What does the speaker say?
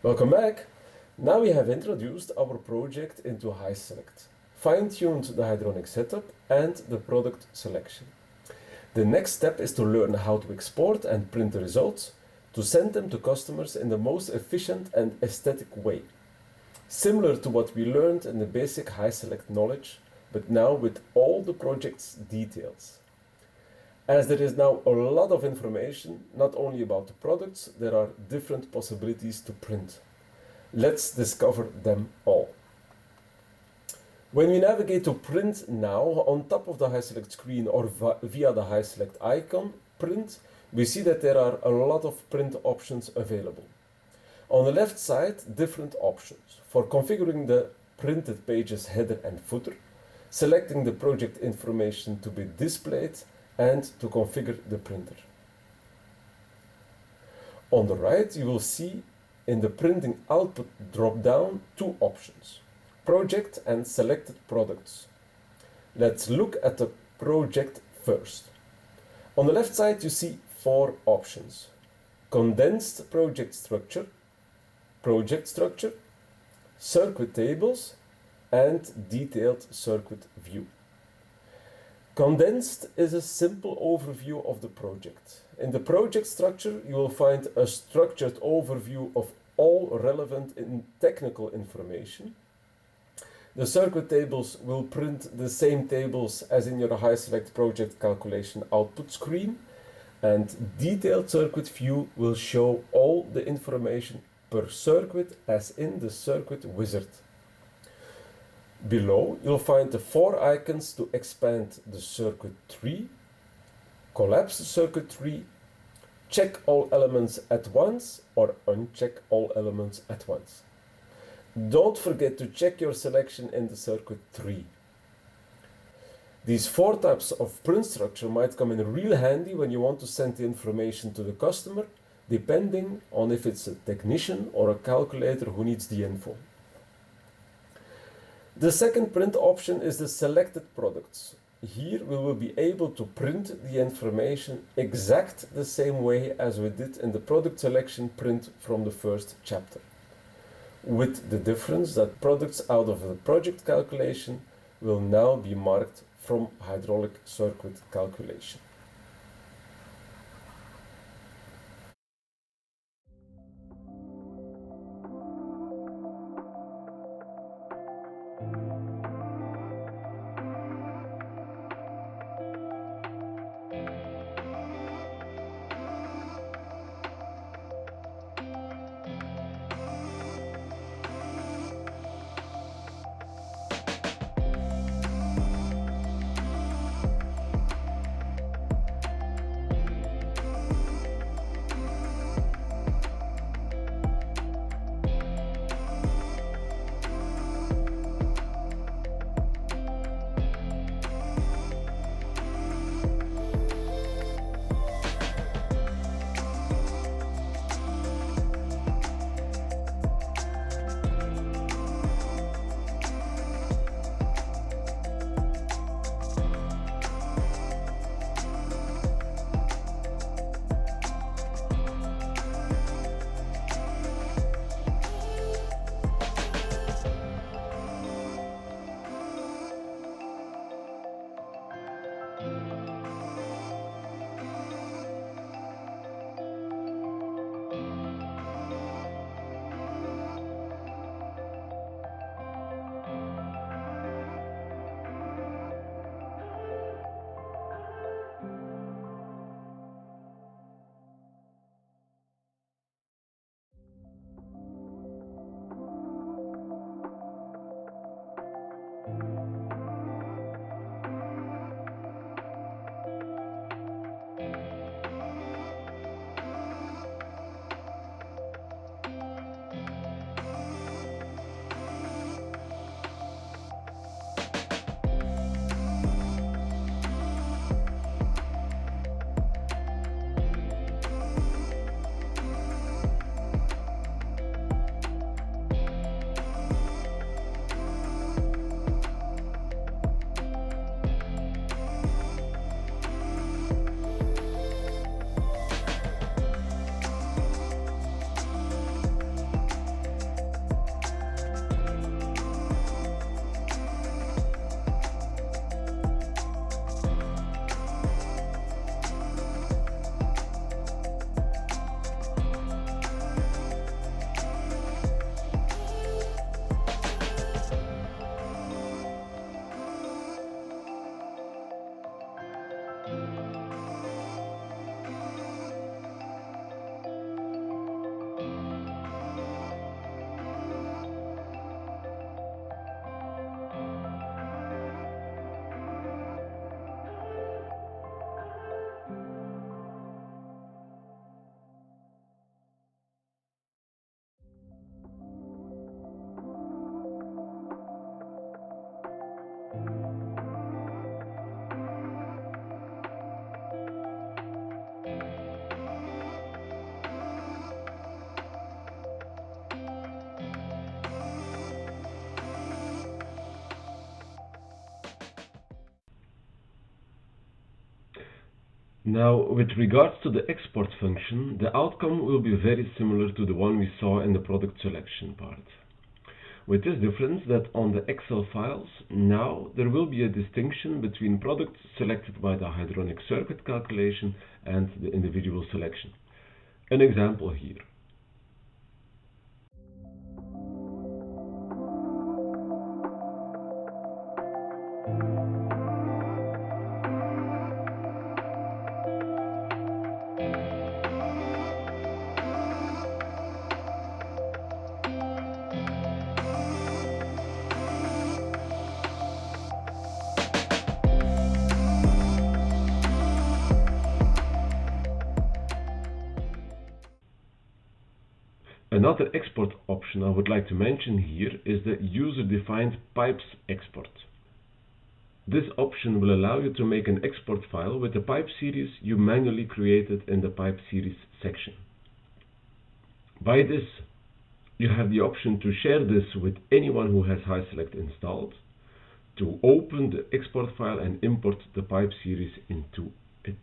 Welcome back! Now we have introduced our project into HySelect, fine-tuned the hydronic setup and the product selection. The next step is to learn how to export and print the results to send them to customers in the most efficient and aesthetic way. Similar to what we learned in the basic HySelect knowledge, but now with all the project's details. As there is now a lot of information, not only about the products, there are different possibilities to print. Let's discover them all. When we navigate to print now, on top of the HySelect screen or via the HySelect icon, print, we see that there are a lot of print options available. On the left side, different options for configuring the printed page's header and footer, selecting the project information to be displayed, and to configure the printer. On the right, you will see in the printing output drop-down two options, project and selected products. Let's look at the project first. On the left side, you see four options: condensed project structure, circuit tables, and detailed circuit view. Condensed is a simple overview of the project. In the project structure, you will find a structured overview of all relevant technical information. The circuit tables will print the same tables as in your HySelect project calculation output screen, and detailed circuit view will show all the information per circuit as in the circuit wizard. Below, you'll find the four icons to expand the circuit tree, collapse the circuit tree, check all elements at once, or uncheck all elements at once. Don't forget to check your selection in the circuit tree. These four types of print structure might come in real handy when you want to send the information to the customer, depending on if it's a technician or a calculator who needs the info. The second print option is the selected products. Here we will be able to print the information exact the same way as we did in the product selection print from the first chapter, with the difference that products out of the project calculation will now be marked from hydraulic circuit calculation. Now, with regards to the export function, the outcome will be very similar to the one we saw in the product selection part. With this difference that on the Excel files, now there will be a distinction between products selected by the hydronic circuit calculation and the individual selection. An example here. Another export option I would like to mention here is the user-defined pipes export. This option will allow you to make an export file with the pipe series you manually created in the pipe series section. By this, you have the option to share this with anyone who has HySelect installed, to open the export file and import the pipe series into it.